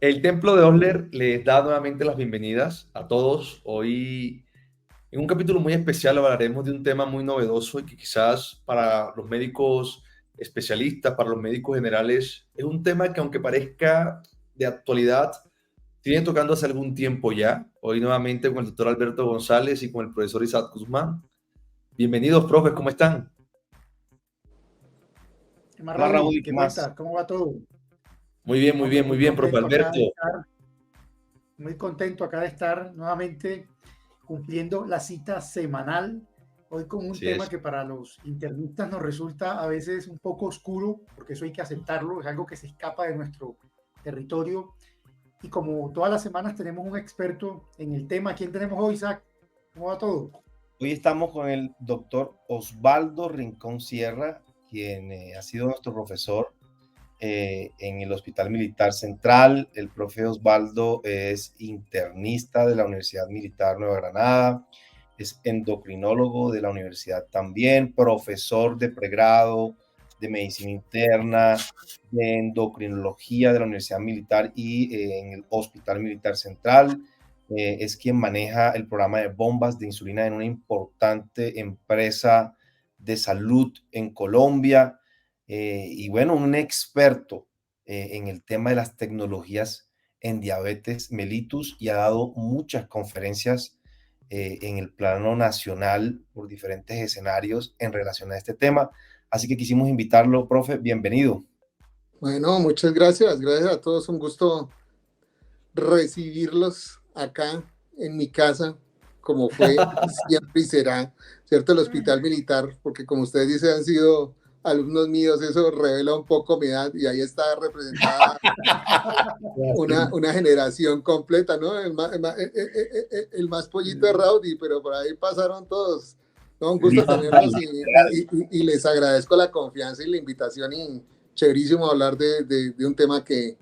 El Templo de Osler les da nuevamente las bienvenidas a todos. Hoy, en un capítulo muy especial, hablaremos de un tema muy novedoso y que quizás para los médicos especialistas, para los médicos generales, es un tema que aunque parezca de actualidad, viene tocando hace algún tiempo ya. Hoy nuevamente con el doctor Alberto González y con el profesor Isaac Guzmán. Bienvenidos, profes, ¿cómo están? ¿Qué más, Hola Raúl? Raúl, ¿Qué ¿qué más? cuentas? ¿Cómo va todo? Muy bien, muy Hombre, bien, muy muy bien, profe contento acá Alberto. de estar, muy contento acá de estar nuevamente cumpliendo la cita semanal. Hoy con un Así tema es. que para los internistas nos resulta a veces un poco oscuro, porque eso hay que aceptarlo, es algo que se escapa de nuestro territorio. Y como todas las semanas tenemos un experto en el tema, ¿quién tenemos hoy, Isaac? ¿Cómo va todo? Hoy estamos con el doctor Osvaldo Rincón Sierra, quien ha sido nuestro profesor en el Hospital Militar Central. El profe Osvaldo es internista de la Universidad Militar Nueva Granada, es endocrinólogo de la universidad también, profesor de pregrado de medicina interna, de endocrinología de la Universidad Militar y en el Hospital Militar Central. Es quien maneja el programa de bombas de insulina en una importante empresa de salud en Colombia. Y bueno, un experto en el tema de las tecnologías en diabetes mellitus y ha dado muchas conferencias en el plano nacional por diferentes escenarios en relación a este tema. Así que quisimos invitarlo, profe, bienvenido. Bueno, muchas gracias. Gracias a todos. Un gusto recibirlos acá en mi casa, como fue siempre y será, ¿cierto? El Hospital Militar, porque como ustedes dicen, han sido alumnos míos, eso revela un poco mi edad y ahí está representada una generación completa, ¿no? El más pollito de Rowdy, pero por ahí pasaron todos. No, un gusto tenerlos y les agradezco la confianza y la invitación y chéverísimo hablar de un tema que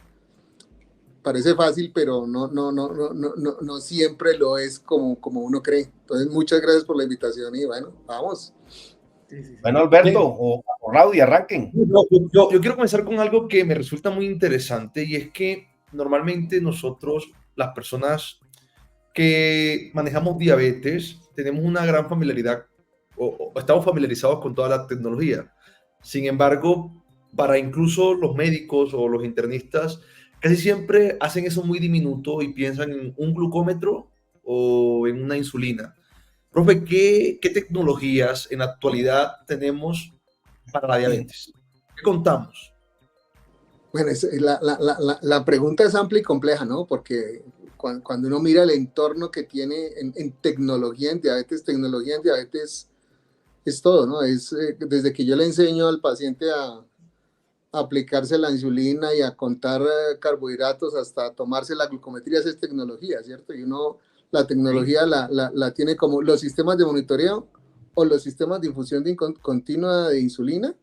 parece fácil, pero no siempre lo es como uno cree. Entonces, muchas gracias por la invitación y bueno, vamos. Sí, sí, sí. Bueno, Alberto Bien. o Raudy, arranquen. Yo quiero comenzar con algo que me resulta muy interesante y es que normalmente nosotros, las personas que manejamos diabetes, tenemos una gran familiaridad o estamos familiarizados con toda la tecnología. Sin embargo, para incluso los médicos o los internistas, casi siempre hacen eso muy diminuto y piensan en un glucómetro o en una insulina. Profe, ¿qué tecnologías en la actualidad tenemos para la diabetes? ¿Qué contamos? Bueno, la pregunta es amplia y compleja, ¿no? Porque cuando uno mira el entorno que tiene en tecnología en diabetes es todo, ¿no? Es desde que yo le enseño al paciente a aplicarse la insulina y a contar carbohidratos hasta tomarse la glucometría, es tecnología, ¿cierto? Y uno la tecnología la tiene como los sistemas de monitoreo o los sistemas de infusión continua de insulina.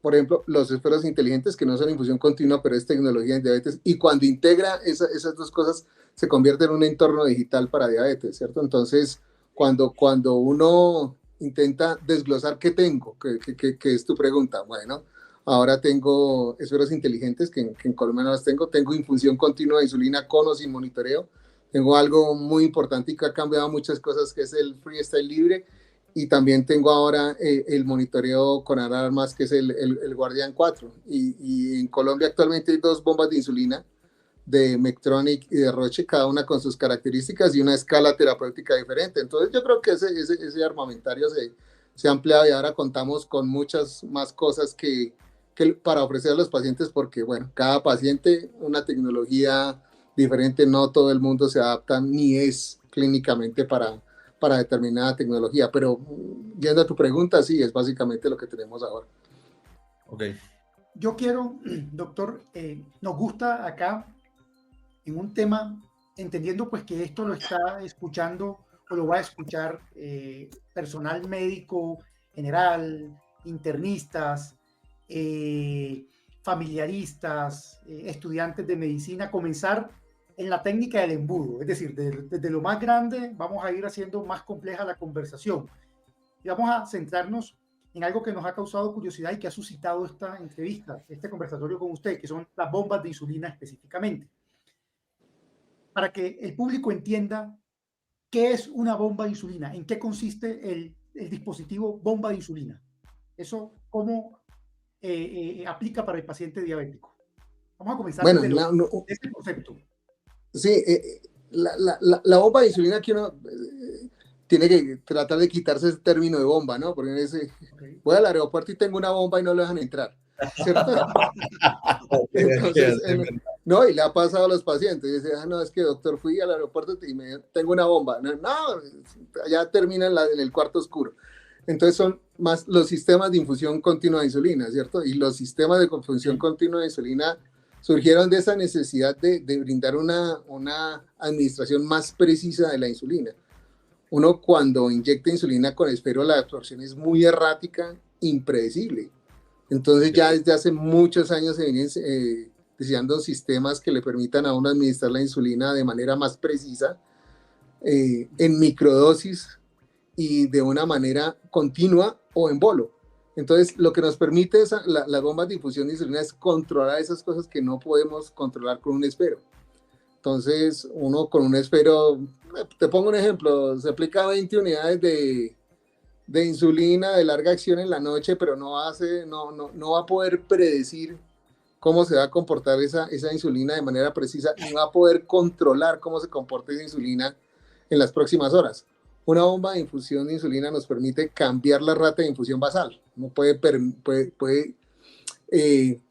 Por ejemplo, los esferos inteligentes que no son infusión continua, pero es tecnología en diabetes. Y cuando integra esas dos cosas, se convierte en un entorno digital para diabetes, ¿cierto? Entonces, cuando uno intenta desglosar qué tengo, que es tu pregunta, bueno, ahora tengo esferos inteligentes, que en Colombia no las tengo infusión continua de insulina con o sin monitoreo, tengo algo muy importante y que ha cambiado muchas cosas, que es el freestyle libre, y también tengo ahora el monitoreo con alarmas, que es el Guardian 4. Y en Colombia actualmente hay dos bombas de insulina, de Medtronic y de Roche, cada una con sus características y una escala terapéutica diferente. Entonces yo creo que ese armamentario se ha ampliado y ahora contamos con muchas más cosas que para ofrecer a los pacientes, porque bueno, cada paciente una tecnología diferente, no todo el mundo se adapta ni es clínicamente para determinada tecnología, pero yendo a tu pregunta, sí, es básicamente lo que tenemos ahora. Ok. Yo quiero, doctor, nos gusta acá en un tema, entendiendo pues que esto lo está escuchando o lo va a escuchar personal médico general, internistas, familiaristas, estudiantes de medicina, comenzar en la técnica del embudo, es decir, desde lo más grande vamos a ir haciendo más compleja la conversación y vamos a centrarnos en algo que nos ha causado curiosidad y que ha suscitado esta entrevista, este conversatorio con usted, que son las bombas de insulina específicamente. para que el público entienda qué es una bomba de insulina, en qué consiste el dispositivo bomba de insulina. Eso, ¿cómo aplica para el paciente diabético? Vamos a comenzar Bueno, desde este concepto. Sí, la bomba de insulina que uno tiene que tratar de quitarse ese término de bomba, ¿no? Porque voy al aeropuerto y tengo una bomba y no lo dejan entrar, ¿cierto? Entonces, no, y le ha pasado a los pacientes. Dice, no, es que doctor, fui al aeropuerto y tengo una bomba. No, ya termina en el cuarto oscuro. Entonces son más los sistemas de infusión continua de insulina, ¿cierto? Y los sistemas de infusión continua de insulina surgieron de esa necesidad de brindar una administración más precisa de la insulina. Uno cuando inyecta insulina con esfero, la absorción es muy errática, impredecible. Entonces ya desde hace muchos años se vienen diseñando sistemas que le permitan a uno administrar la insulina de manera más precisa, en microdosis y de una manera continua o en bolo. Entonces, lo que nos permite las bombas de infusión de insulina es controlar esas cosas que no podemos controlar con un esfero. Entonces, uno con un esfero, te pongo un ejemplo, se aplica 20 unidades de insulina de larga acción en la noche, pero no va a poder predecir cómo se va a comportar esa insulina de manera precisa, ni va a poder controlar cómo se comporta esa insulina en las próximas horas. Una bomba de infusión de insulina nos permite cambiar la rata de infusión basal. Uno puede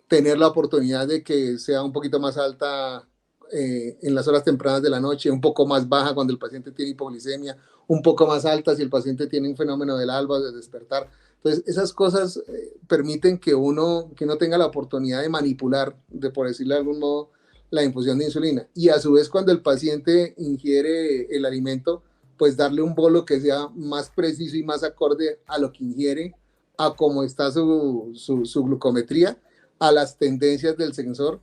tener la oportunidad de que sea un poquito más alta en las horas tempranas de la noche, un poco más baja cuando el paciente tiene hipoglicemia, un poco más alta si el paciente tiene un fenómeno del alba, de despertar. Entonces, esas cosas permiten que uno tenga la oportunidad de manipular, por decirlo de algún modo, la infusión de insulina. Y a su vez, cuando el paciente ingiere el alimento, pues darle un bolo que sea más preciso y más acorde a lo que ingiere, a cómo está su glucometría, a las tendencias del sensor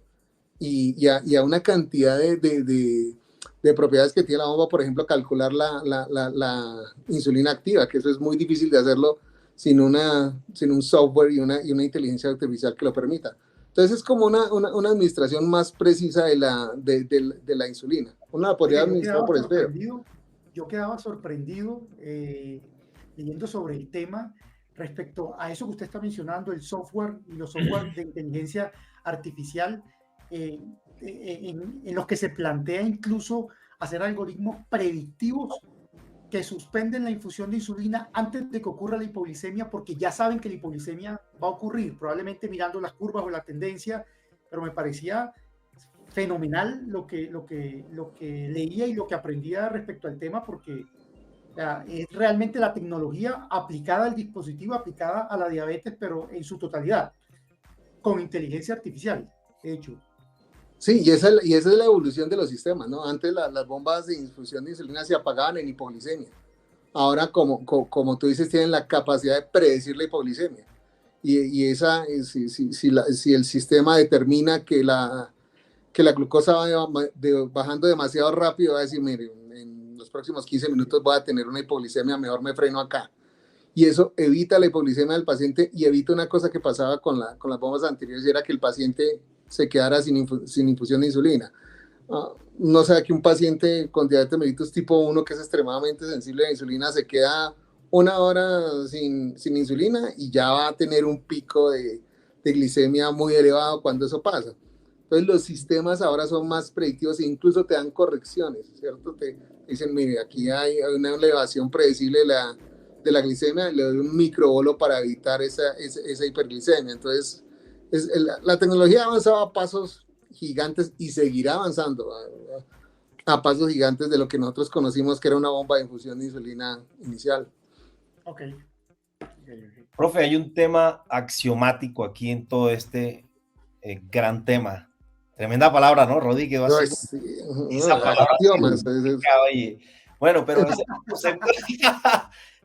y a una cantidad de propiedades que tiene la bomba, por ejemplo, calcular la insulina activa, que eso es muy difícil de hacerlo sin un software y una inteligencia artificial que lo permita. Entonces es como una administración más precisa de la insulina. Uno la podría administrar por esfero. Yo quedaba sorprendido leyendo sobre el tema respecto a eso que usted está mencionando, el software y los software de inteligencia artificial, en los que se plantea incluso hacer algoritmos predictivos que suspenden la infusión de insulina antes de que ocurra la hipoglicemia, porque ya saben que la hipoglicemia va a ocurrir, probablemente mirando las curvas o la tendencia, pero me parecía fenomenal lo que leía y lo que aprendía respecto al tema, porque es realmente la tecnología aplicada al dispositivo, aplicada a la diabetes, pero en su totalidad, con inteligencia artificial, de hecho. Sí, y esa es la evolución de los sistemas, ¿no? Antes las bombas de infusión de insulina se apagaban en hipoglicemia. Ahora, como tú dices, tienen la capacidad de predecir la hipoglicemia. Y si el sistema determina que la glucosa va bajando demasiado rápido, va a decir, mire, en los próximos 15 minutos voy a tener una hipoglicemia, mejor me freno acá. Y eso evita la hipoglicemia del paciente y evita una cosa que pasaba con las bombas anteriores, y era que el paciente se quedara sin infusión de insulina. No sea que un paciente con diabetes mellitus tipo 1, que es extremadamente sensible a la insulina, se queda una hora sin insulina y ya va a tener un pico de glicemia muy elevado cuando eso pasa. Entonces los sistemas ahora son más predictivos e incluso te dan correcciones, ¿cierto? Te dicen, mire, aquí hay una elevación predecible de la glicemia, le doy un microbolo para evitar esa hiperglicemia. Entonces, la tecnología ha avanzado a pasos gigantes y seguirá avanzando a pasos gigantes de lo que nosotros conocimos que era una bomba de infusión de insulina inicial. Ok. Profe, hay un tema axiomático aquí en todo este gran tema. Tremenda palabra, ¿no, Rodi? Quedó así. Esa palabra. Bueno, pero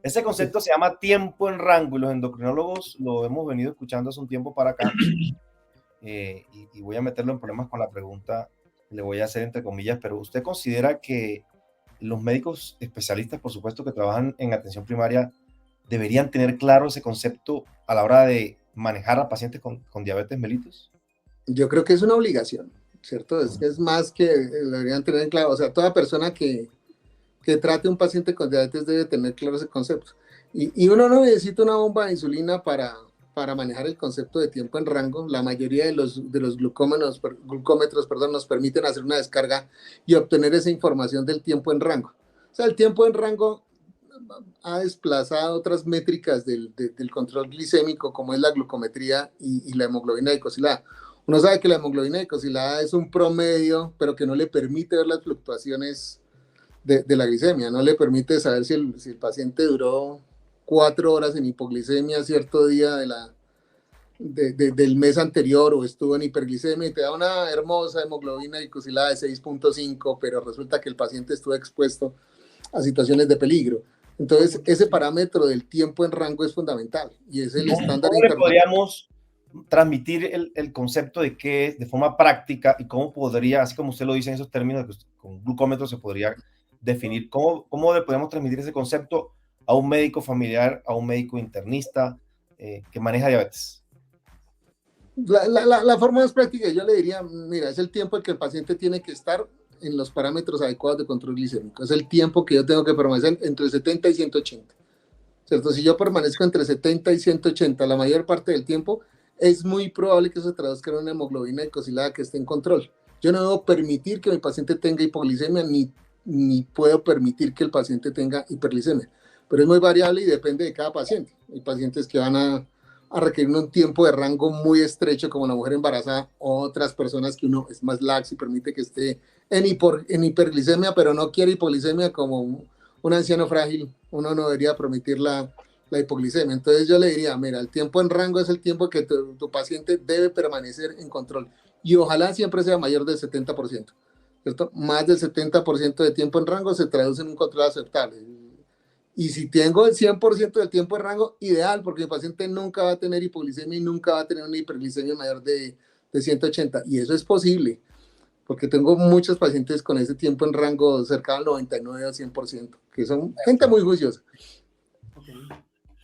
ese concepto se llama tiempo en rango y los endocrinólogos lo hemos venido escuchando hace un tiempo para acá. Y voy a meterlo en problemas con la pregunta, le voy a hacer entre comillas, pero ¿usted considera que los médicos especialistas, por supuesto, que trabajan en atención primaria, deberían tener claro ese concepto a la hora de manejar a pacientes con diabetes mellitus? Yo creo que es una obligación. ¿cierto? Es más que deberían tener en claro, o sea, toda persona que trate a un paciente con diabetes debe tener claro ese concepto. Y uno no necesita una bomba de insulina para manejar el concepto de tiempo en rango. La mayoría de los glucómetros, perdón, nos permiten hacer una descarga y obtener esa información del tiempo en rango. O sea, el tiempo en rango ha desplazado otras métricas del control glicémico, como es la glucometría y la hemoglobina glicosilada. Uno sabe que la hemoglobina glicosilada es un promedio, pero que no le permite ver las fluctuaciones de la glicemia, no le permite saber si el paciente duró 4 horas en hipoglicemia cierto día del mes anterior o estuvo en hiperglicemia y te da una hermosa hemoglobina glicosilada de 6.5, pero resulta que el paciente estuvo expuesto a situaciones de peligro. Entonces, ese parámetro del tiempo en rango es fundamental y es el estándar ¿Cómo le internacional. podríamos transmitir el concepto de qué es de forma práctica y cómo podría, así como usted lo dice en esos términos, que con glucómetro se podría definir, cómo le podemos transmitir ese concepto a un médico familiar, a un médico internista que maneja diabetes? La forma más práctica, yo le diría, mira, es el tiempo en que el paciente tiene que estar en los parámetros adecuados de control glicémico. Es el tiempo que yo tengo que permanecer entre 70 y 180. ¿Cierto? Si yo permanezco entre 70 y 180 la mayor parte del tiempo, es muy probable que eso se traduzca en una hemoglobina glicosilada que esté en control. Yo no debo permitir que mi paciente tenga hipoglicemia ni puedo permitir que el paciente tenga hiperglicemia. Pero es muy variable y depende de cada paciente. Hay pacientes que van a requerir un tiempo de rango muy estrecho, como la mujer embarazada, otras personas que uno es más lax y permite que esté en hiperglicemia, pero no quiere hipoglicemia, como un anciano frágil, uno no debería permitir la hipoglicemia. Entonces yo le diría, mira, el tiempo en rango es el tiempo que tu paciente debe permanecer en control y ojalá siempre sea mayor del 70%, ¿cierto? Más del 70% de tiempo en rango se traduce en un control aceptable. Y si tengo el 100% del tiempo en rango, ideal, porque el paciente nunca va a tener hipoglicemia y nunca va a tener una hiperglicemia mayor de 180. Y eso es posible, porque tengo muchos pacientes con ese tiempo en rango cercano al 99 o 100%, que son gente muy juiciosa.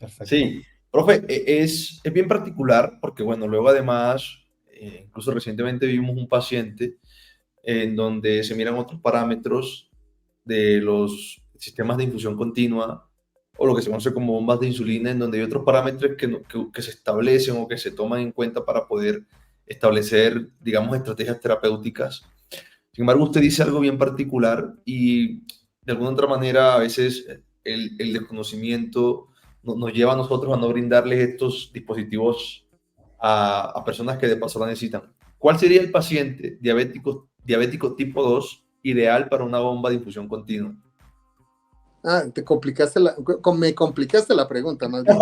Perfecto. Sí, profe, es bien particular porque, bueno, luego además, incluso recientemente vimos un paciente en donde se miran otros parámetros de los sistemas de infusión continua o lo que se conoce como bombas de insulina, en donde hay otros parámetros que se establecen o que se toman en cuenta para poder establecer, digamos, estrategias terapéuticas. Sin embargo, usted dice algo bien particular y de alguna otra manera a veces el desconocimiento nos lleva a nosotros a no brindarles estos dispositivos a personas que de paso la necesitan. ¿Cuál sería el paciente diabético tipo 2 ideal para una bomba de infusión continua? Me complicaste la pregunta, más bien.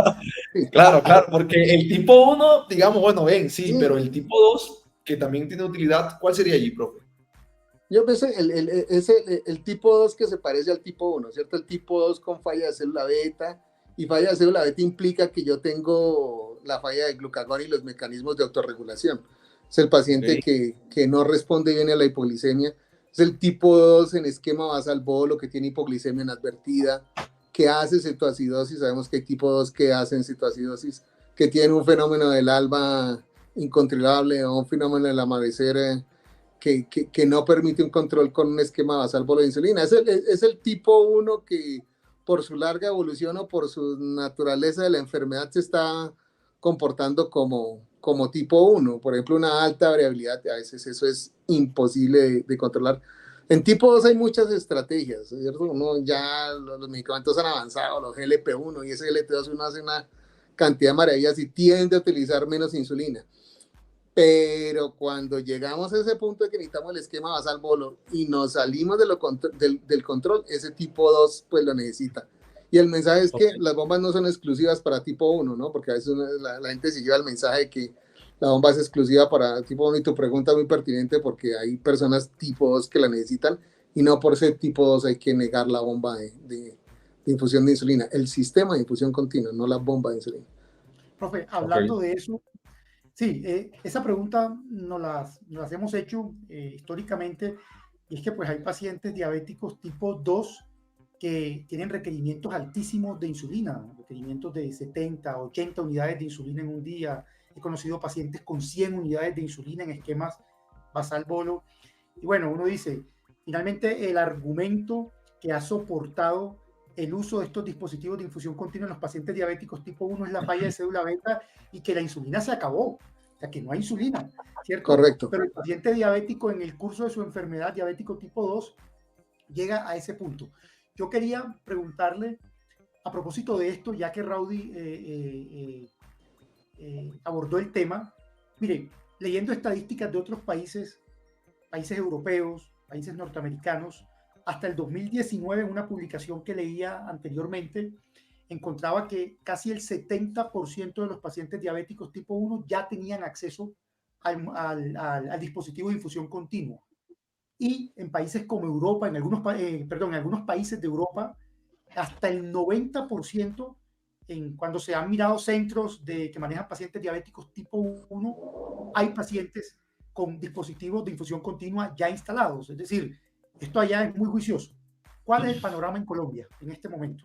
Claro, claro, porque el tipo 1, digamos, bueno, ven, sí, pero Sí, el tipo 2, que también tiene utilidad, ¿cuál sería allí, profe? yo pienso el tipo 2 que se parece al tipo 1, ¿cierto? El tipo 2 con falla de célula beta, y falla de célula beta implica que yo tengo la falla de glucagón y los mecanismos de autorregulación. Es el paciente Okay. que no responde bien a la hipoglicemia. Es el tipo 2 en esquema basal bolo, que tiene hipoglicemia inadvertida, que hace cetoacidosis. Sabemos que hay tipo 2 que hacen cetoacidosis, que tienen un fenómeno del alba incontrolable o un fenómeno del amanecer que no permite un control con un esquema basal bolo de insulina. Es el tipo 1 que por su larga evolución o por su naturaleza de la enfermedad se está comportando como tipo 1. Por ejemplo, una alta variabilidad, a veces eso es imposible de controlar. En tipo 2 hay muchas estrategias, ¿cierto? Uno ya los medicamentos han avanzado, los GLP-1 y ese GLP-2 uno hace una cantidad de maravillas y tiende a utilizar menos insulina. Pero cuando llegamos a ese punto de que necesitamos el esquema basal bolo y nos salimos del control, ese tipo 2 pues lo necesita. Y el mensaje es que Okay. las bombas no son exclusivas para tipo 1, ¿no? Porque a veces la gente se lleva el mensaje de que la bomba es exclusiva para tipo 1 y tu pregunta es muy pertinente porque hay personas tipo 2 que la necesitan y no por ser tipo 2 hay que negar la bomba de infusión de insulina. El sistema de infusión continua, no la bomba de insulina. Profe, Okay. hablando de eso, sí, esa pregunta nos las hemos hecho históricamente, y es que pues hay pacientes diabéticos tipo 2 que tienen requerimientos altísimos de insulina, requerimientos de 70, 80 unidades de insulina en un día. He conocido pacientes con 100 unidades de insulina en esquemas Basal Bolo. Y bueno, uno dice, finalmente el argumento que ha soportado el uso de estos dispositivos de infusión continua en los pacientes diabéticos tipo 1 es la falla de cédula beta y que la insulina se acabó, o sea, que no hay insulina, ¿cierto? Correcto. Pero el paciente diabético en el curso de su enfermedad diabético tipo 2 llega a ese punto. Yo quería preguntarle, a propósito de esto, ya que Raudy abordó el tema, mire, leyendo estadísticas de otros países europeos, países norteamericanos, hasta el 2019, en una publicación que leía anteriormente, encontraba que casi el 70% de los pacientes diabéticos tipo 1 ya tenían acceso al dispositivo de infusión continua. Y en países como Europa, en algunos países de Europa, hasta el 90%, cuando se han mirado centros que manejan pacientes diabéticos tipo 1, hay pacientes con dispositivos de infusión continua ya instalados. Es decir, esto allá es muy juicioso. ¿Cuál es el panorama en Colombia en este momento?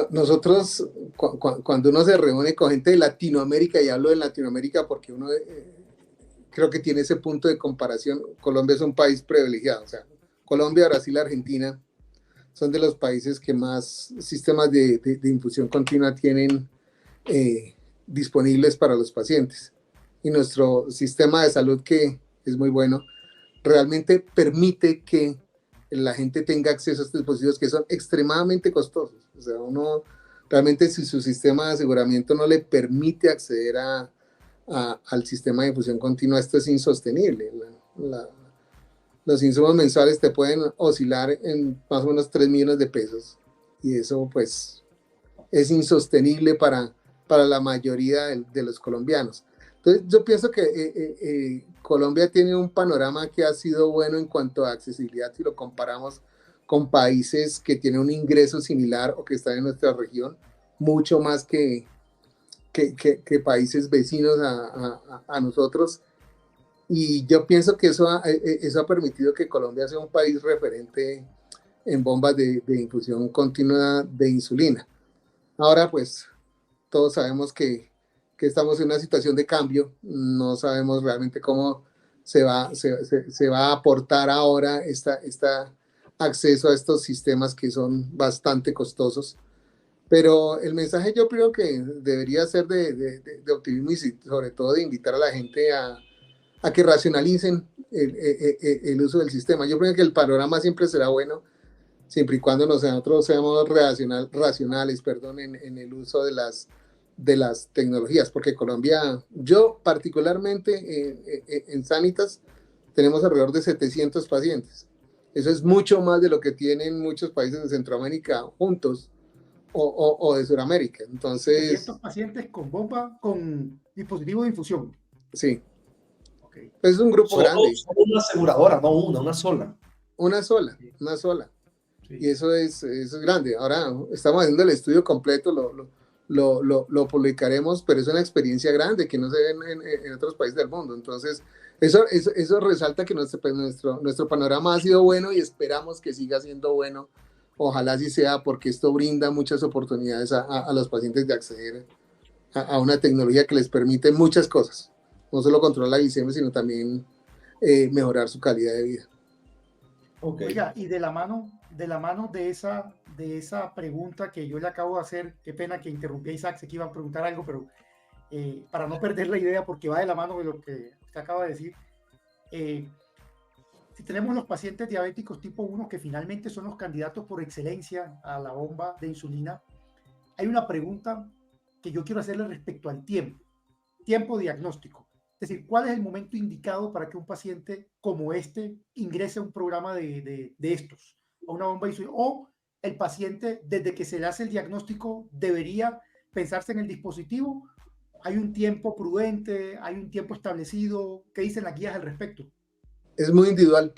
Nosotros, cuando uno se reúne con gente de Latinoamérica, y hablo de Latinoamérica porque uno creo que tiene ese punto de comparación, Colombia es un país privilegiado, o sea, Colombia, Brasil, Argentina son de los países que más sistemas de infusión continua tienen disponibles para los pacientes. Y nuestro sistema de salud, que es muy bueno, realmente permite que la gente tenga acceso a estos dispositivos que son extremadamente costosos. O sea, uno realmente, si su sistema de aseguramiento no le permite acceder al sistema de infusión continua, esto es insostenible. Los insumos mensuales te pueden oscilar en más o menos 3 millones de pesos, y eso pues es insostenible para la mayoría de los colombianos. Entonces yo pienso que Colombia tiene un panorama que ha sido bueno en cuanto a accesibilidad si lo comparamos con países que tienen un ingreso similar o que están en nuestra región, mucho más que países vecinos a nosotros. Y yo pienso que eso ha permitido que Colombia sea un país referente en bombas de infusión continua de insulina. Ahora pues todos sabemos que estamos en una situación de cambio, no sabemos realmente cómo se va a aportar ahora este acceso a estos sistemas que son bastante costosos. Pero el mensaje yo creo que debería ser de optimismo y sobre todo de invitar a la gente a que racionalicen el uso del sistema. Yo creo que el panorama siempre será bueno, siempre y cuando nosotros seamos racionales en el uso de las tecnologías, porque Colombia, yo particularmente en Sanitas, tenemos alrededor de 700 pacientes. Eso es mucho más de lo que tienen muchos países de Centroamérica juntos o de Sudamérica. Entonces, 700 pacientes con bomba, con dispositivo de infusión. Sí. Okay. Pues es un grupo grande. Solo una aseguradora, no una sola. Una sola. Sí. Y eso es grande. Ahora estamos haciendo el estudio completo, lo publicaremos, pero es una experiencia grande que no se ve en otros países del mundo. Entonces, eso resalta que nuestro panorama ha sido bueno y esperamos que siga siendo bueno. Ojalá así sea, porque esto brinda muchas oportunidades a los pacientes de acceder a una tecnología que les permite muchas cosas. No solo controlar la glicemia, sino también mejorar su calidad de vida. Okay. Oiga, y de la mano de esa pregunta que yo le acabo de hacer, qué pena que interrumpí a Isaac, sé que iba a preguntar algo, pero para no perder la idea, porque va de la mano de lo que usted acaba de decir, si tenemos los pacientes diabéticos tipo 1, que finalmente son los candidatos por excelencia a la bomba de insulina, hay una pregunta que yo quiero hacerle respecto al tiempo diagnóstico. Es decir, ¿cuál es el momento indicado para que un paciente como este ingrese a un programa de estos, a una bomba de insulina? O el paciente, desde que se le hace el diagnóstico, debería pensarse en el dispositivo. ¿Hay un tiempo prudente? ¿Hay un tiempo establecido? ¿Qué dicen las guías al respecto? Es muy individual.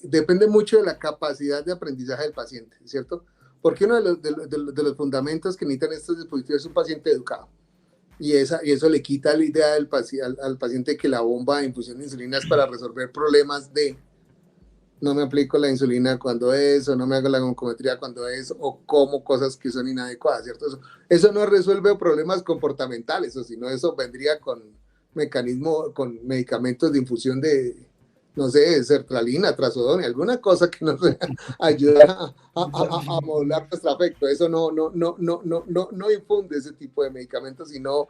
Depende mucho de la capacidad de aprendizaje del paciente, ¿cierto? Porque uno de los fundamentos que necesitan estos dispositivos es un paciente educado. Y eso le quita la idea al paciente que la bomba de infusión de insulina es para resolver problemas de no me aplico la insulina cuando es, o no me hago la glucometría cuando es, o como cosas que son inadecuadas, ¿cierto? Eso no resuelve problemas comportamentales, o sino eso vendría con mecanismo, con medicamentos de infusión de, no sé, sertralina, trazodone, alguna cosa que nos ayude a modular nuestro afecto. Eso no infunde ese tipo de medicamentos y no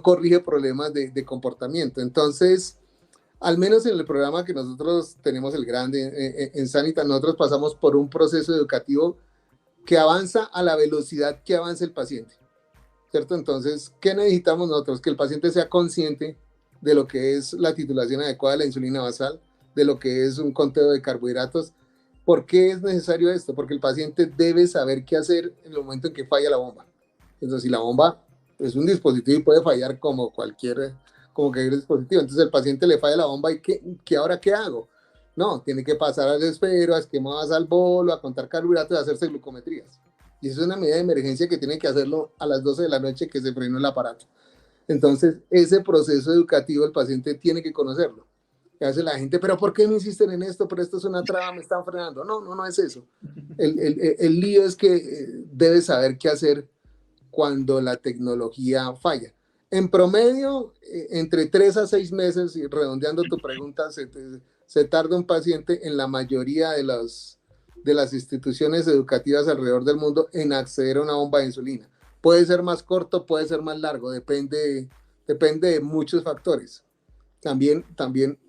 corrige problemas de comportamiento. Entonces, al menos en el programa que nosotros tenemos, el grande, en Sanitas, nosotros pasamos por un proceso educativo que avanza a la velocidad que avanza el paciente, ¿cierto? Entonces, ¿qué necesitamos nosotros? Que el paciente sea consciente de lo que es la titulación adecuada de la insulina basal, de lo que es un conteo de carbohidratos. ¿Por qué es necesario esto? Porque el paciente debe saber qué hacer en el momento en que falla la bomba. Entonces, si la bomba es un dispositivo y puede fallar como cualquier dispositivo, entonces el paciente le falla la bomba y ¿ahora qué hago? No, tiene que pasar al esfero, a esquema basal bolo, a contar carbohidratos, a hacerse glucometrías. Y eso es una medida de emergencia que tiene que hacerlo a las 12 de la noche que se frenó el aparato. Entonces, ese proceso educativo el paciente tiene que conocerlo. Y hace la gente, pero ¿por qué no insisten en esto? Pero esto es una traba, me están frenando. No es eso. El lío es que debes saber qué hacer cuando la tecnología falla. En promedio, entre 3 a 6 meses, y redondeando tu pregunta, se tarda un paciente en la mayoría de las instituciones educativas alrededor del mundo en acceder a una bomba de insulina. Puede ser más corto, puede ser más largo, depende de muchos factores. También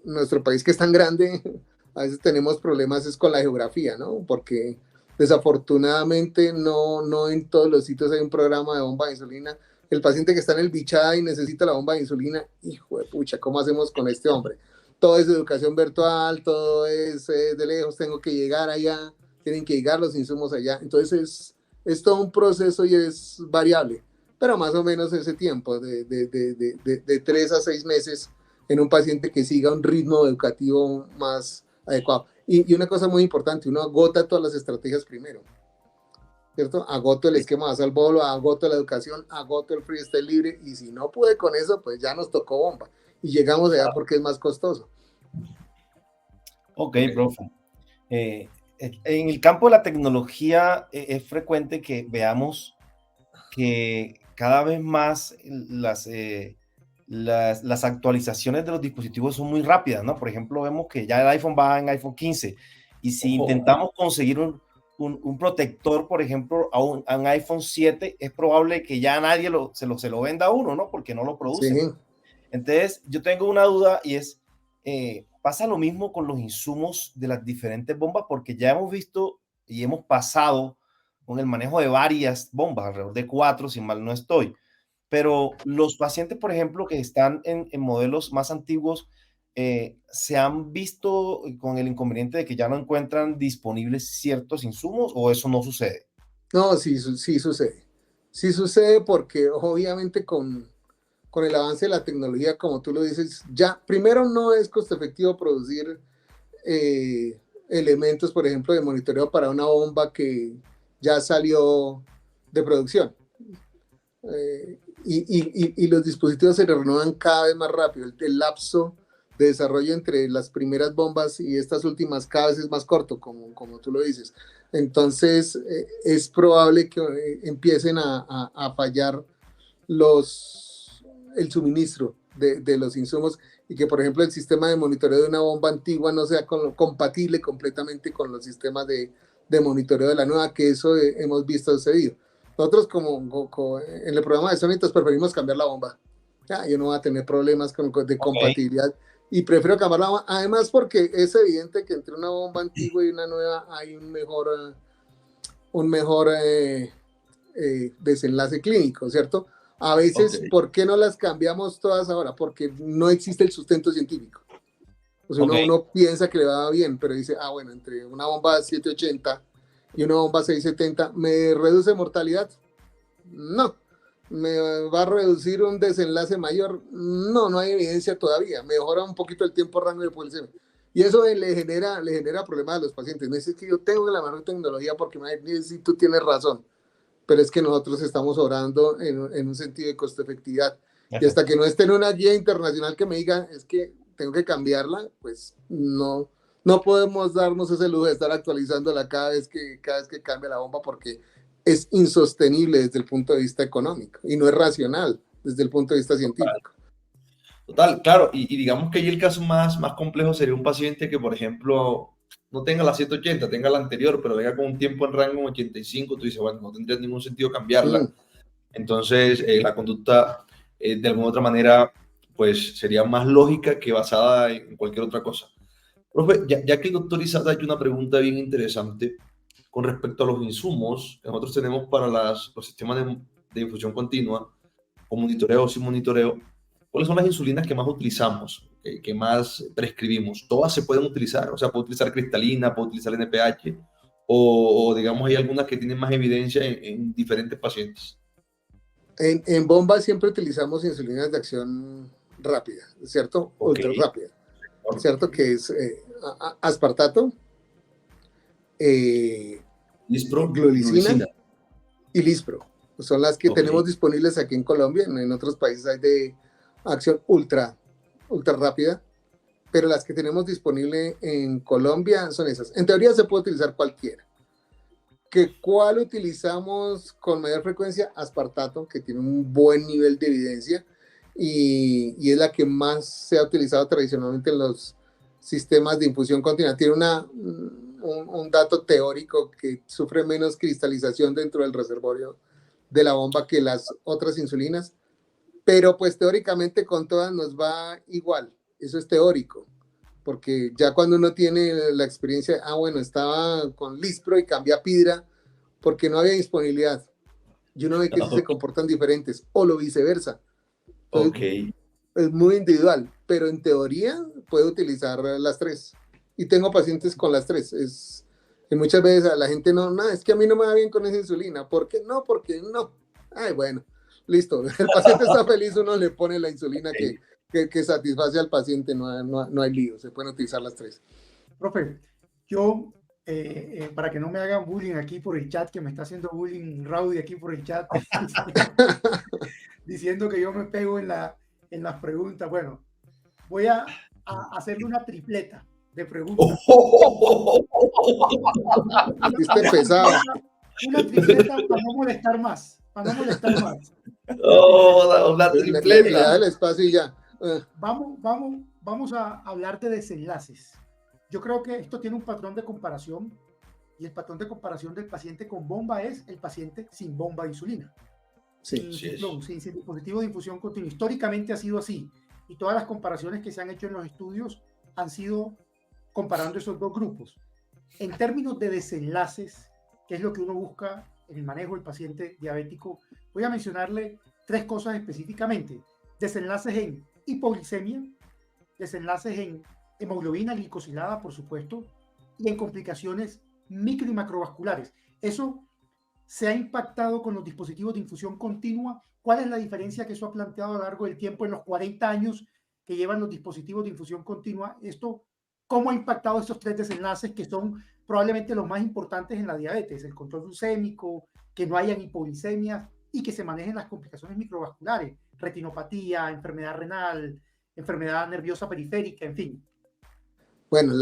nuestro país, que es tan grande, a veces tenemos problemas es con la geografía, ¿no? Porque desafortunadamente no en todos los sitios hay un programa de bomba de insulina. El paciente que está en el Bichada y necesita la bomba de insulina, hijo de pucha, ¿cómo hacemos con este hombre? Todo es educación virtual, todo es de lejos, tengo que llegar allá, tienen que llegar los insumos allá. Entonces es todo un proceso y es variable, pero más o menos ese tiempo de 3 a 6 meses en un paciente que siga un ritmo educativo más adecuado. Y una cosa muy importante, uno agota todas las estrategias primero, ¿cierto? Agoto el esquema basal bolo, agoto la educación, agoto el freestyle libre, y si no pude con eso, pues ya nos tocó bomba. Y llegamos allá porque es más costoso. Ok, profe. En el campo de la tecnología es frecuente que veamos que cada vez más las actualizaciones de los dispositivos son muy rápidas, ¿no? Por ejemplo, vemos que ya el iPhone va en iPhone 15 y si intentamos conseguir un protector, por ejemplo, a un iPhone 7, es probable que ya nadie se lo venda a uno, ¿no? Porque no lo producen. Sí. Entonces, yo tengo una duda y es, ¿pasa lo mismo con los insumos de las diferentes bombas? Porque ya hemos visto y hemos pasado con el manejo de varias bombas, alrededor de 4, si mal no estoy. Pero los pacientes, por ejemplo, que están en modelos más antiguos, ¿se han visto con el inconveniente de que ya no encuentran disponibles ciertos insumos o eso no sucede? No, sí sucede. Sí sucede porque obviamente con el avance de la tecnología, como tú lo dices, ya primero no es costo efectivo producir elementos, por ejemplo, de monitoreo para una bomba que ya salió de producción. Y los dispositivos se renuevan cada vez más rápido. El lapso de desarrollo entre las primeras bombas y estas últimas cada vez es más corto, como tú lo dices. Entonces, es probable que empiecen a fallar el suministro de los insumos y que, por ejemplo, el sistema de monitoreo de una bomba antigua no sea compatible completamente con los sistemas de monitoreo de la nueva, que eso hemos visto sucedido. Nosotros como en el programa de Sanitas preferimos cambiar la bomba. Yo no voy a tener problemas de compatibilidad y prefiero cambiar la bomba, además porque es evidente que entre una bomba antigua y una nueva hay un mejor desenlace clínico, ¿cierto? A veces, ¿por qué no las cambiamos todas ahora? Porque no existe el sustento científico. O sea, uno piensa que le va bien, pero dice, bueno, entre una bomba 780 y una bomba 670, ¿me reduce mortalidad? No. ¿Me va a reducir un desenlace mayor? No hay evidencia todavía. Mejora un poquito el tiempo rango de pulsación. Y eso le genera problemas a los pacientes. No es que yo tengo la mejor tecnología porque si tú tienes razón, pero es que nosotros estamos obrando en un sentido de costo efectividad. Y hasta que no esté en una guía internacional que me diga es que tengo que cambiarla, pues no podemos darnos ese lujo de estar actualizándola cada vez que cambia la bomba, porque es insostenible desde el punto de vista económico y no es racional desde el punto de vista científico. Total, claro, y digamos que ahí el caso más complejo sería un paciente que, por ejemplo, no tenga la 780, tenga la anterior, pero venga con un tiempo en rango 85, tú dices, bueno, no tendría ningún sentido cambiarla. Mm. Entonces, la conducta, de alguna otra manera, pues sería más lógica que basada en cualquier otra cosa. Profe, ya que el doctor Isaac ha hecho una pregunta bien interesante con respecto a los insumos que nosotros tenemos para los sistemas de infusión continua, con monitoreo o sin monitoreo, ¿cuáles son las insulinas que más utilizamos, que más prescribimos? ¿Todas se pueden utilizar? O sea, ¿puedo utilizar cristalina, puedo utilizar NPH? O digamos, hay algunas que tienen más evidencia en diferentes pacientes. En bomba siempre utilizamos insulinas de acción rápida, ¿cierto? Ok. Ultra rápida, ¿cierto? Que es aspartato, Lispro, glulicina y lispro. Son las que Ok. tenemos disponibles aquí en Colombia. En otros países hay de acción ultra rápida, pero las que tenemos disponible en Colombia son esas. En teoría se puede utilizar cualquiera. ¿Cuál utilizamos con mayor frecuencia? Aspartato, que tiene un buen nivel de evidencia y es la que más se ha utilizado tradicionalmente en los sistemas de infusión continua. Tiene un dato teórico que sufre menos cristalización dentro del reservorio de la bomba que las otras insulinas, pero pues teóricamente con todas nos va igual. Eso es teórico, porque ya cuando uno tiene la experiencia, bueno, estaba con Lispro y cambié a Pidra porque no había disponibilidad. Y uno ve que sí se comportan diferentes, o lo viceversa. Entonces, Ok. es muy individual, pero en teoría puede utilizar las tres. Y tengo pacientes con las tres. Y muchas veces a la gente no, es que a mí no me va bien con esa insulina. ¿Por qué no? Porque no. Ay, bueno, listo. El paciente está feliz, uno le pone la insulina que satisface al paciente, no hay lío, se pueden utilizar las tres. Profe, yo, para que no me hagan bullying aquí por el chat, que me está haciendo bullying Raudy aquí por el chat, diciendo que yo me pego en las preguntas. Bueno, voy a hacerle una tripleta de preguntas. Una tripleta para no molestar más. Para no molestar más. La tripleta. Le da el espacio y ya. Vamos a hablar de desenlaces. Yo creo que esto tiene un patrón de comparación y el patrón de comparación del paciente con bomba es el paciente sin bomba de insulina. Sin dispositivo de infusión continua. Históricamente ha sido así y todas las comparaciones que se han hecho en los estudios han sido comparando esos dos grupos. En términos de desenlaces, que es lo que uno busca en el manejo del paciente diabético, voy a mencionarle tres cosas específicamente. Desenlaces en hipoglicemia, desenlaces en hemoglobina glicosilada, por supuesto, y en complicaciones micro y macrovasculares. Eso se ha impactado con los dispositivos de infusión continua. ¿Cuál es la diferencia que eso ha planteado a lo largo del tiempo en los 40 años que llevan los dispositivos de infusión continua? ¿Cómo ha impactado estos tres desenlaces que son probablemente los más importantes en la diabetes? El control glucémico, que no hayan hipoglicemias y que se manejen las complicaciones microvasculares, retinopatía, enfermedad renal, enfermedad nerviosa periférica, en fin. Bueno,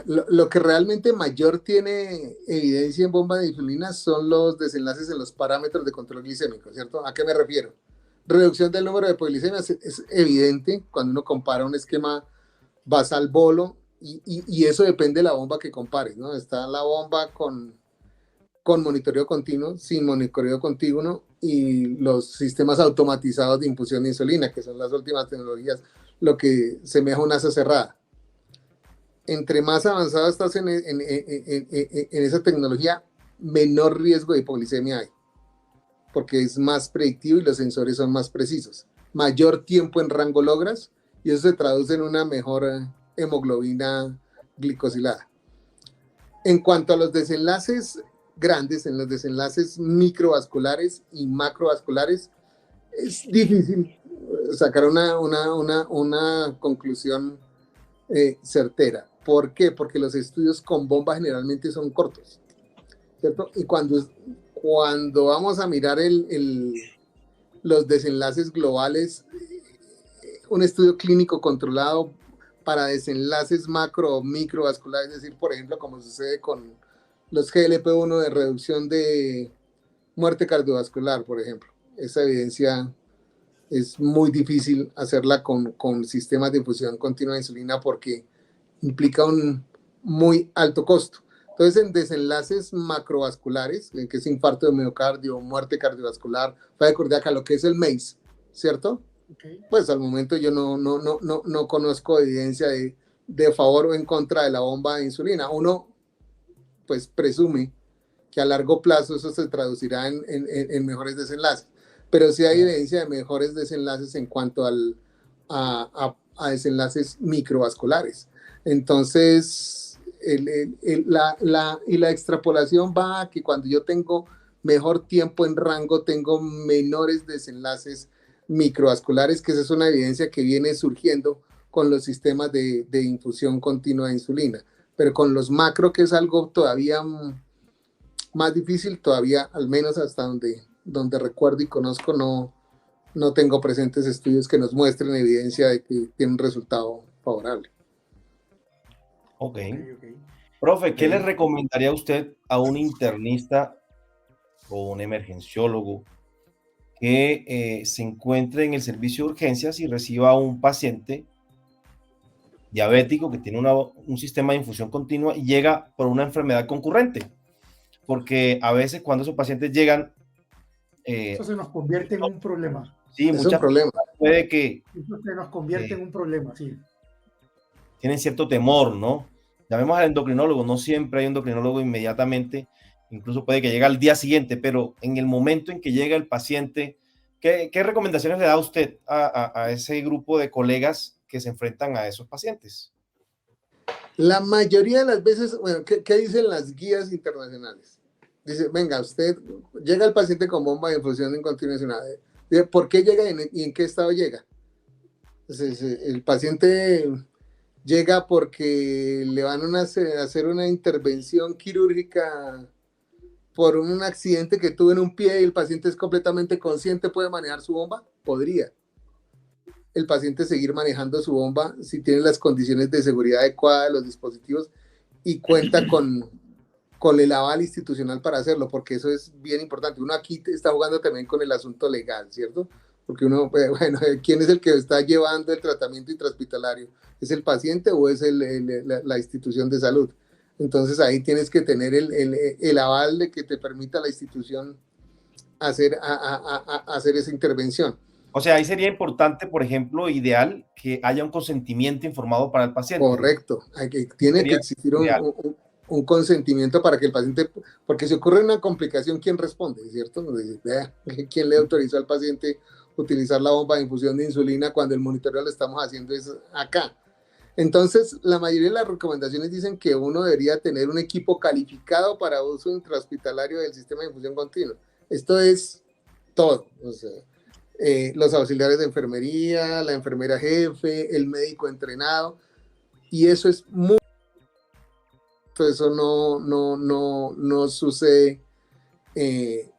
lo que realmente mayor tiene evidencia en bomba de insulina son los desenlaces en los parámetros de control glicémico, ¿cierto? ¿A qué me refiero? Reducción del número de hipoglicemias es evidente cuando uno compara un esquema basal bolo y eso depende de la bomba que compares, ¿no? Está la bomba con monitoreo continuo, sin monitoreo continuo y los sistemas automatizados de infusión de insulina, que son las últimas tecnologías, lo que semeja a una asa cerrada. Entre más avanzado estás en esa tecnología, menor riesgo de hipoglicemia hay, porque es más predictivo y los sensores son más precisos. Mayor tiempo en rango logras y eso se traduce en una mejor hemoglobina glicosilada. En cuanto a los desenlaces grandes, en los desenlaces microvasculares y macrovasculares, es difícil sacar una conclusión certera. ¿Por qué? Porque los estudios con bomba generalmente son cortos, ¿cierto? Y cuando vamos a mirar los desenlaces globales, un estudio clínico controlado para desenlaces macro o microvasculares, es decir, por ejemplo, como sucede con los GLP-1 de reducción de muerte cardiovascular, por ejemplo. Esa evidencia es muy difícil hacerla con sistemas de infusión continua de insulina porque implica un muy alto costo. Entonces, en desenlaces macrovasculares, que es infarto de miocardio, muerte cardiovascular, falla cardíaca, lo que es el MACE, ¿cierto? Okay. Pues al momento yo no conozco evidencia de favor o en contra de la bomba de insulina. Uno, pues, presume que a largo plazo eso se traducirá en mejores desenlaces. Pero sí hay evidencia de mejores desenlaces en cuanto a desenlaces microvasculares. Entonces, la extrapolación va a que cuando yo tengo mejor tiempo en rango, tengo menores desenlaces microvasculares, que esa es una evidencia que viene surgiendo con los sistemas de infusión continua de insulina. Pero con los macro, que es algo todavía más difícil, todavía, al menos hasta donde recuerdo y conozco, no tengo presentes estudios que nos muestren evidencia de que tiene un resultado favorable. Ok. Profe, ¿qué le recomendaría usted a un internista o un emergenciólogo que se encuentre en el servicio de urgencias y reciba a un paciente diabético que tiene un sistema de infusión continua y llega por una enfermedad concurrente? Porque a veces cuando esos pacientes llegan... eso se nos convierte en un problema. Sí, es un problema. Puede que... Eso se nos convierte en un problema, sí. Tienen cierto temor, ¿no? Llamemos al endocrinólogo, no siempre hay endocrinólogo inmediatamente, incluso puede que llegue al día siguiente, pero en el momento en que llega el paciente, ¿qué recomendaciones le da usted a ese grupo de colegas que se enfrentan a esos pacientes? La mayoría de las veces, bueno, ¿qué dicen las guías internacionales? Dice, venga, usted llega el paciente con bomba de infusión en continuación. ¿Por qué llega y en qué estado llega? Entonces, el paciente llega porque le van a hacer una intervención quirúrgica por un accidente que tuvo en un pie y el paciente es completamente consciente, ¿puede manejar su bomba? Podría el paciente seguir manejando su bomba si tiene las condiciones de seguridad adecuadas, los dispositivos y cuenta con el aval institucional para hacerlo, porque eso es bien importante. Uno aquí está jugando también con el asunto legal, ¿cierto? Porque uno, bueno, ¿quién es el que está llevando el tratamiento intrahospitalario? ¿Es el paciente o es la institución de salud? Entonces ahí tienes que tener el aval de que te permita la institución hacer esa intervención. O sea, ahí sería importante, por ejemplo, ideal que haya un consentimiento informado para el paciente. Correcto. Tiene que existir un consentimiento para que el paciente, porque si ocurre una complicación, ¿quién responde? ¿Cierto? ¿Quién le autorizó al paciente utilizar la bomba de infusión de insulina cuando el monitoreo lo estamos haciendo es acá? Entonces, la mayoría de las recomendaciones dicen que uno debería tener un equipo calificado para uso intrahospitalario del sistema de infusión continua. Esto es todo. O sea, los auxiliares de enfermería, la enfermera jefe, el médico entrenado, y eso es muy... Eso no sucede en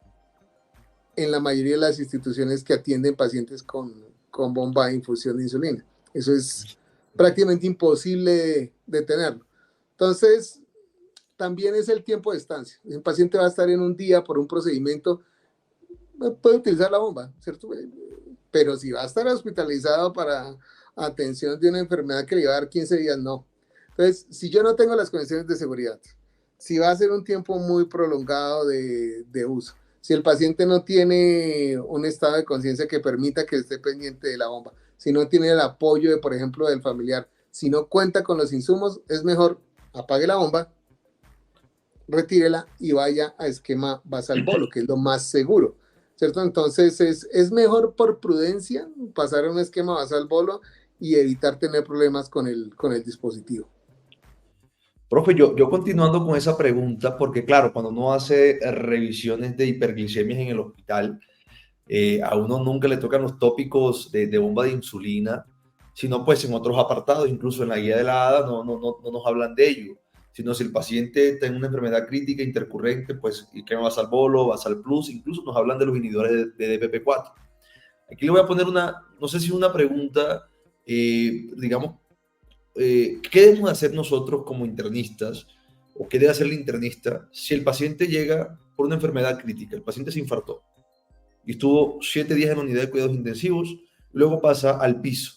la mayoría de las instituciones que atienden pacientes con bomba de infusión de insulina. Eso es prácticamente imposible de tenerlo. Entonces, también es el tiempo de estancia. El paciente va a estar en un día por un procedimiento, puede utilizar la bomba, ¿cierto? Pero si va a estar hospitalizado para atención de una enfermedad que le va a dar 15 días, no. Entonces, si yo no tengo las condiciones de seguridad, si va a ser un tiempo muy prolongado de uso, si el paciente no tiene un estado de conciencia que permita que esté pendiente de la bomba, si no tiene el apoyo, por ejemplo, del familiar, si no cuenta con los insumos, es mejor apague la bomba, retírela y vaya a esquema basal bolo, que es lo más seguro, ¿cierto? Entonces es mejor por prudencia pasar a un esquema basal bolo y evitar tener problemas con el dispositivo. Profe, yo continuando con esa pregunta, porque claro, cuando uno hace revisiones de hiperglicemias en el hospital, a uno nunca le tocan los tópicos de bomba de insulina, sino pues en otros apartados, incluso en la guía de la ADA no nos hablan de ello, sino si el paciente tiene una enfermedad crítica intercurrente, pues y que basal bolo, basal plus, incluso nos hablan de los inhibidores de DPP4. Aquí le voy a poner no sé si una pregunta, digamos, ¿qué debemos hacer nosotros como internistas o qué debe hacer el internista si el paciente llega por una enfermedad crítica, el paciente se infartó? y estuvo 7 días en la unidad de cuidados intensivos, luego pasa al piso,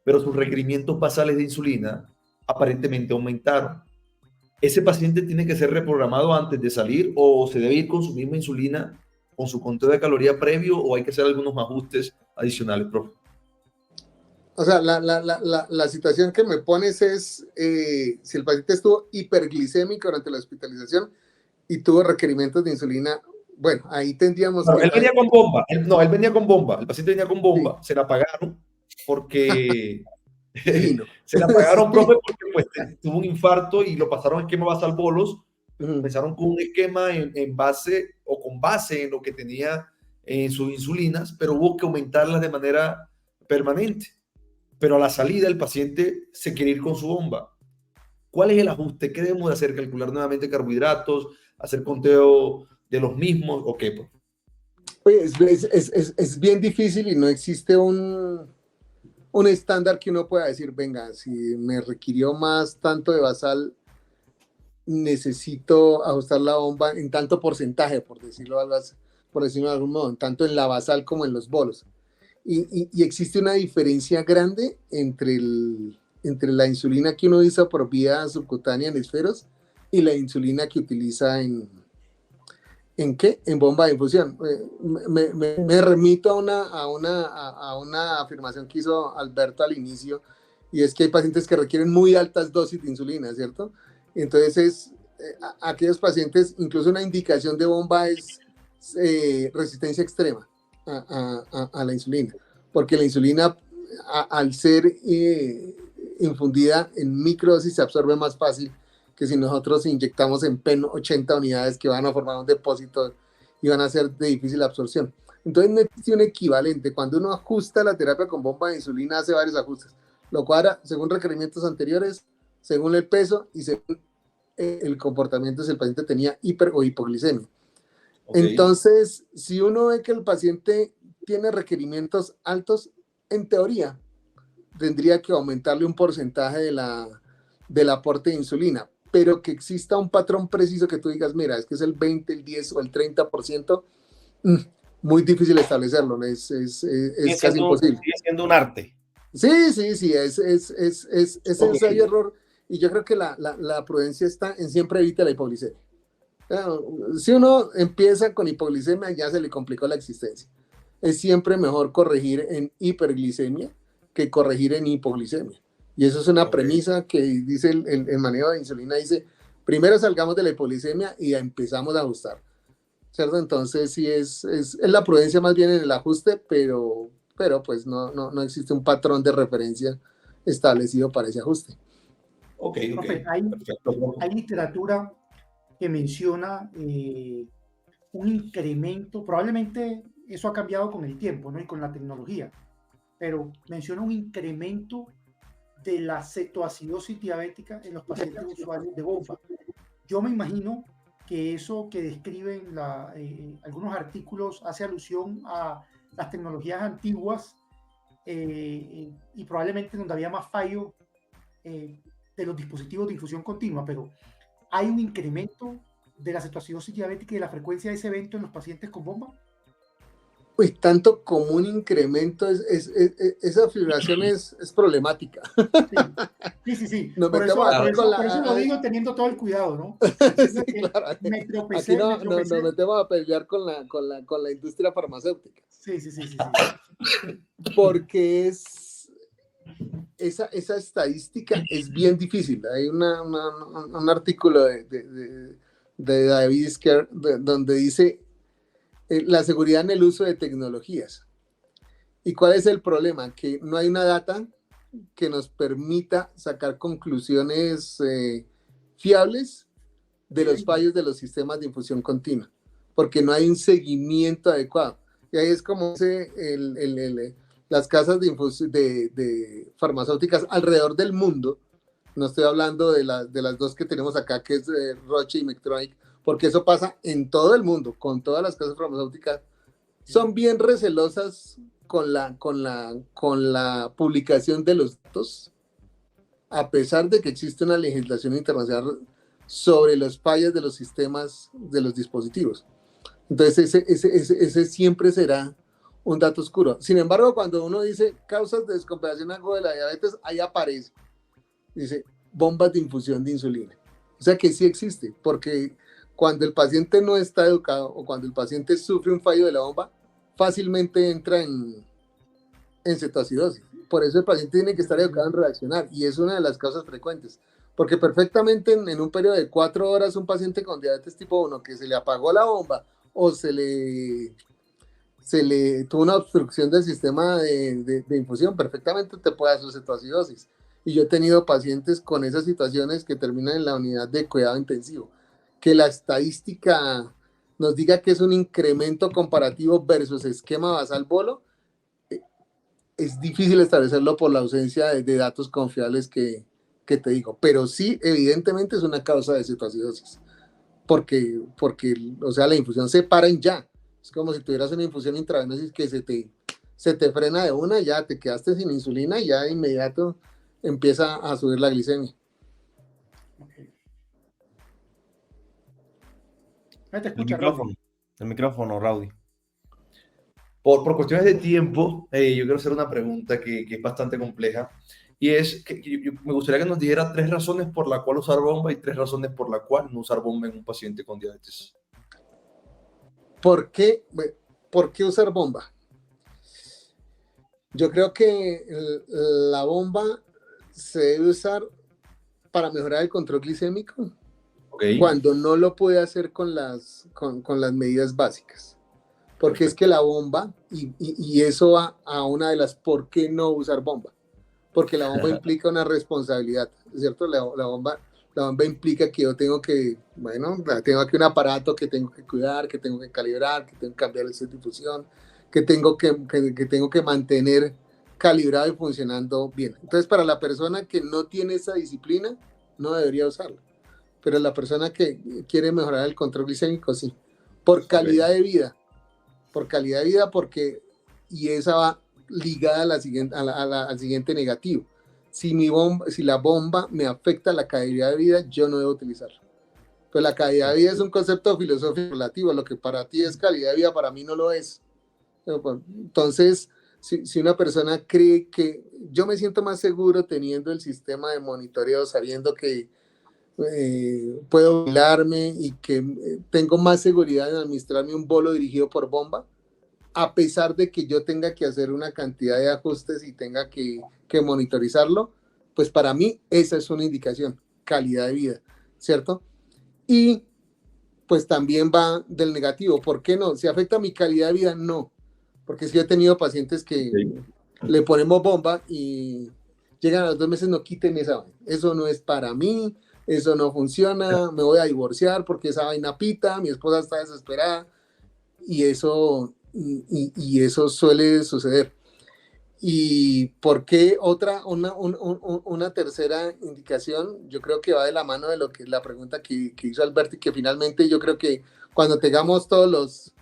pero sus requerimientos basales de insulina aparentemente aumentaron. ¿Ese paciente tiene que ser reprogramado antes de salir o se debe ir con su misma insulina, con su conteo de caloría previo, o hay que hacer algunos ajustes adicionales, profe? O sea, la situación que me pones es si el paciente estuvo hiperglicémico durante la hospitalización y tuvo requerimientos de insulina, bueno, ahí tendríamos Bueno, que... él venía con bomba, él venía con bomba, el paciente venía con bomba, Sí, se la pagaron porque divino. se la pagaron, Sí. profe, porque pues, tuvo un infarto y lo pasaron a esquema basal bolos, empezaron con un esquema en base o con base en lo que tenía en sus insulinas, pero hubo que aumentarlas de manera permanente. Pero a la salida el paciente se quiere ir con su bomba. ¿Cuál es el ajuste? ¿Qué debemos de hacer? ¿Calcular nuevamente carbohidratos? ¿Hacer conteo de los mismos? ¿O qué? Oye, es bien difícil y no existe un estándar que uno pueda decir, venga, si me requirió más tanto de basal, necesito ajustar la bomba en tanto porcentaje, por decirlo de algún modo, tanto en la basal como en los bolos. Y existe una diferencia grande entre la insulina que uno usa por vía subcutánea en esferos y la insulina que utiliza ¿en qué? En bomba de infusión. Me remito a una afirmación que hizo Alberto al inicio, y es que hay pacientes que requieren muy altas dosis de insulina, ¿cierto? Entonces, aquellos pacientes, incluso una indicación de bomba es resistencia extrema a la insulina, porque la insulina, al ser infundida en microdosis, se absorbe más fácil que si nosotros inyectamos en PEN 80 unidades que van a formar un depósito y van a ser de difícil absorción. Entonces no existe un equivalente. Cuando uno ajusta la terapia con bomba de insulina, hace varios ajustes. Lo cuadra según requerimientos anteriores, según el peso y según el comportamiento, si el paciente tenía hiper o hipoglicemia. Okay. Entonces, si uno ve que el paciente tiene requerimientos altos, en teoría, tendría que aumentarle un porcentaje del aporte de insulina, pero que exista un patrón preciso que tú digas, mira, es que es el 20, el 10 o el 30%, muy difícil establecerlo, ¿no? Es casi imposible. Sigue siendo un arte. Sí, es okay. Ensayo error, y yo creo que la prudencia está en siempre evita la hipoglicemia. Si uno empieza con hipoglicemia, ya se le complicó la existencia. Es siempre mejor corregir en hiperglicemia que corregir en hipoglicemia. Y eso es una premisa que dice el manejo de insulina, dice, primero salgamos de la hipoglicemia y empezamos a ajustar, ¿cierto? Entonces sí es la prudencia más bien en el ajuste, pero pues no existe un patrón de referencia establecido para ese ajuste. Profe, hay literatura que menciona un incremento, probablemente eso ha cambiado con el tiempo, ¿no? Y con la tecnología, pero menciona un incremento de la cetoacidosis diabética en los pacientes usuarios de bomba. Yo me imagino que eso que describen algunos artículos hace alusión a las tecnologías antiguas y probablemente donde había más fallo de los dispositivos de infusión continua, pero ¿hay un incremento de la cetoacidosis diabética y de la frecuencia de ese evento en los pacientes con bomba? Pues tanto como un incremento, esa fibración es problemática. Sí. Por eso lo digo teniendo todo el cuidado, ¿no? Sí, claro. Aquí nos metemos a pelear con la industria farmacéutica. Sí. Porque esa estadística es bien difícil. Hay un artículo de David Isker donde dice la seguridad en el uso de tecnologías. ¿Y cuál es el problema? Que no hay una data que nos permita sacar conclusiones fiables de los fallos de los sistemas de infusión continua, porque no hay un seguimiento adecuado. Y ahí es como las casas de farmacéuticas alrededor del mundo, no estoy hablando de las dos que tenemos acá, que es Roche y Medtronic, porque eso pasa en todo el mundo, con todas las casas farmacéuticas, son bien recelosas con la publicación de los datos, a pesar de que existe una legislación internacional sobre los fallos de los sistemas de los dispositivos. Entonces ese siempre será un dato oscuro. Sin embargo, cuando uno dice causas de descompensación aguda de la diabetes, ahí aparece, dice bombas de infusión de insulina. O sea que sí existe, porque cuando el paciente no está educado o cuando el paciente sufre un fallo de la bomba, fácilmente entra en cetoacidosis. Por eso el paciente tiene que estar educado en reaccionar y es una de las causas frecuentes. Porque perfectamente en un periodo de 4 horas un paciente con diabetes tipo 1 que se le apagó la bomba o se le tuvo una obstrucción del sistema de infusión, perfectamente te puede hacer cetoacidosis. Y yo he tenido pacientes con esas situaciones que terminan en la unidad de cuidado intensivo. Que la estadística nos diga que es un incremento comparativo versus esquema basal bolo, es difícil establecerlo por la ausencia de datos confiables que te digo. Pero sí, evidentemente es una causa de cetoacidosis. Porque, o sea, la infusión se para en ya. Es como si tuvieras una infusión intravenosa que se te frena de una, ya te quedaste sin insulina y ya de inmediato empieza a subir la glicemia. Okay. Te escucha, el micrófono, Raudy. Por cuestiones de tiempo, yo quiero hacer una pregunta que es bastante compleja. Y es que me gustaría que nos dijera 3 razones por la cual usar bomba y 3 razones por la cual no usar bomba en un paciente con diabetes. ¿Por qué usar bomba? Yo creo que la bomba se debe usar para mejorar el control glicémico, cuando no lo puede hacer con las medidas básicas. Porque Perfecto. Es que la bomba, y eso va a una de las por qué no usar bomba. Porque la bomba implica una responsabilidad, ¿cierto? La bomba implica que yo tengo que, tengo aquí un aparato que tengo que cuidar, que tengo que calibrar, que tengo que cambiar el set de difusión, que tengo que mantener calibrado y funcionando bien. Entonces, para la persona que no tiene esa disciplina, no debería usarla. Pero la persona que quiere mejorar el control glicémico, sí. Por calidad de vida. Por calidad de vida, y esa va ligada a al siguiente negativo. Si la bomba me afecta la calidad de vida, yo no debo utilizarla. Pues la calidad de vida es un concepto filosófico relativo. Lo que para ti es calidad de vida, para mí no lo es. Entonces, si una persona cree que yo me siento más seguro teniendo el sistema de monitoreo, sabiendo que puedo vigilarme y que tengo más seguridad en administrarme un bolo dirigido por bomba, a pesar de que yo tenga que hacer una cantidad de ajustes y tenga que monitorizarlo, pues para mí esa es una indicación, calidad de vida, ¿cierto? Y pues también va del negativo. ¿Por qué no? ¿Si afecta mi calidad de vida? No. Porque si he tenido pacientes que le ponemos bomba y llegan a los 2 meses, no quiten esa vaina. Eso no es para mí, eso no funciona, me voy a divorciar porque esa vaina pita, mi esposa está desesperada. Y eso suele suceder. ¿Y por qué una tercera indicación? Yo creo que va de la mano de lo que la pregunta que hizo Alberto, y que finalmente yo creo que cuando tengamos todos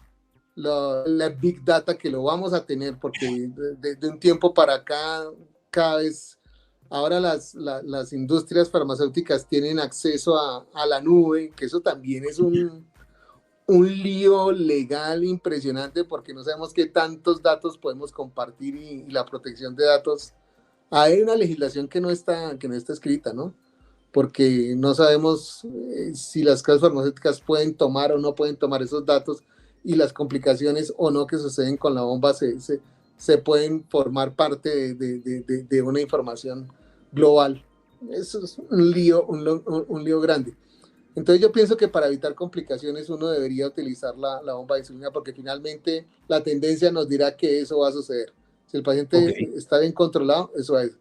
la big data, que lo vamos a tener, porque de un tiempo para acá, cada vez, ahora las industrias farmacéuticas tienen acceso a la nube, que eso también es un lío legal impresionante, porque no sabemos qué tantos datos podemos compartir y la protección de datos. Hay una legislación que no está escrita, ¿no? Porque no sabemos si las casas farmacéuticas pueden tomar o no pueden tomar esos datos, y las complicaciones o no que suceden con la bomba se pueden formar parte de una información global. Eso es un lío grande. Entonces yo pienso que para evitar complicaciones uno debería utilizar la bomba de insulina, porque finalmente la tendencia nos dirá que eso va a suceder. Si el paciente está bien controlado, eso es.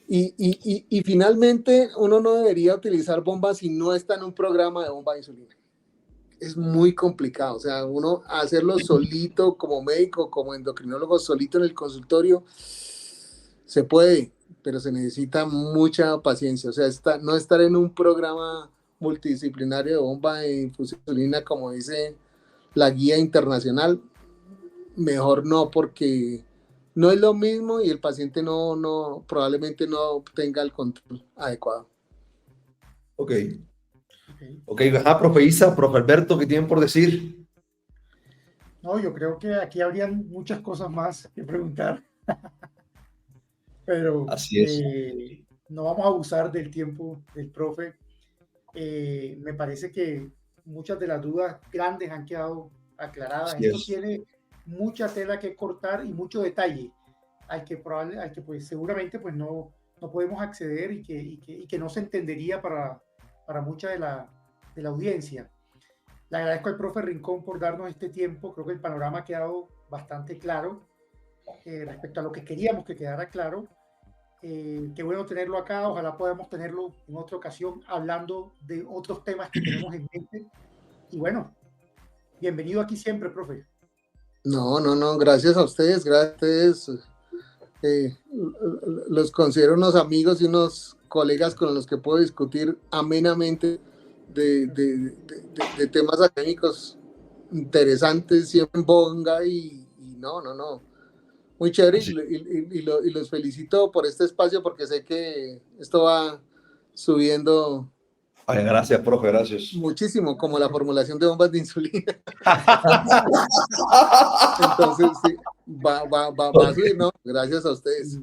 Y finalmente uno no debería utilizar bombas si no está en un programa de bomba de insulina. Es muy complicado. O sea, uno hacerlo solito como médico, como endocrinólogo, solito en el consultorio, se puede, pero se necesita mucha paciencia. O sea, no estar en un programa multidisciplinario de bomba de infusión de insulina, como dice la guía internacional, mejor no, porque no es lo mismo y el paciente probablemente no obtenga el control adecuado. Ok. Ok, ajá, profe Isa, profe Alberto, ¿qué tienen por decir? No, yo creo que aquí habrían muchas cosas más que preguntar, pero Así es. no vamos a abusar del tiempo del profe. Me parece que muchas de las dudas grandes han quedado aclaradas. Así Esto es. tiene mucha tela que cortar y mucho detalle al que pues, seguramente pues, no podemos acceder y que no se entendería para mucha de la audiencia. Le agradezco al profe Rincón por darnos este tiempo. Creo que el panorama ha quedado bastante claro respecto a lo que queríamos que quedara claro. Qué bueno tenerlo acá. Ojalá podamos tenerlo en otra ocasión hablando de otros temas que tenemos en mente. Y bueno, bienvenido aquí siempre, profe. No, gracias a ustedes, gracias a ustedes. Los considero unos amigos y unos colegas con los que puedo discutir amenamente de temas académicos interesantes, siempre en bonga y no. Muy chévere y los felicito por este espacio porque sé que esto va subiendo Ay, gracias, profe, gracias. muchísimo, como la formulación de bombas de insulina. Entonces, sí, va a subir, ¿no? Gracias a ustedes.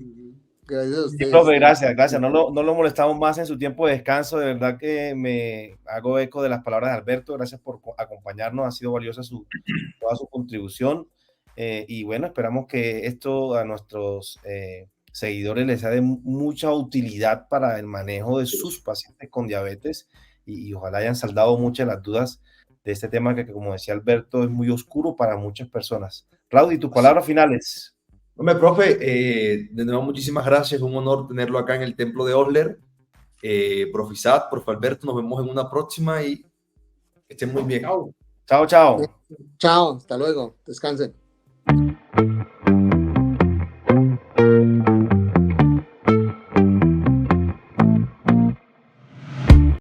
Gracias a Sí, ustedes. profe, gracias. No lo molestamos más en su tiempo de descanso. De verdad que me hago eco de las palabras de Alberto. Gracias por acompañarnos. Ha sido valiosa toda su contribución. Y bueno, esperamos que esto a nuestros seguidores les sea de mucha utilidad para el manejo de sus pacientes con diabetes y ojalá hayan saldado muchas de las dudas de este tema que, como decía Alberto, es muy oscuro para muchas personas. Raudy, tus palabras finales. Hombre, profe, de nuevo muchísimas gracias, un honor tenerlo acá en el templo de Osler. Profe Isaac, profe Alberto, nos vemos en una próxima y que estén muy bien. Chao. Chao. Chao, hasta luego, descansen.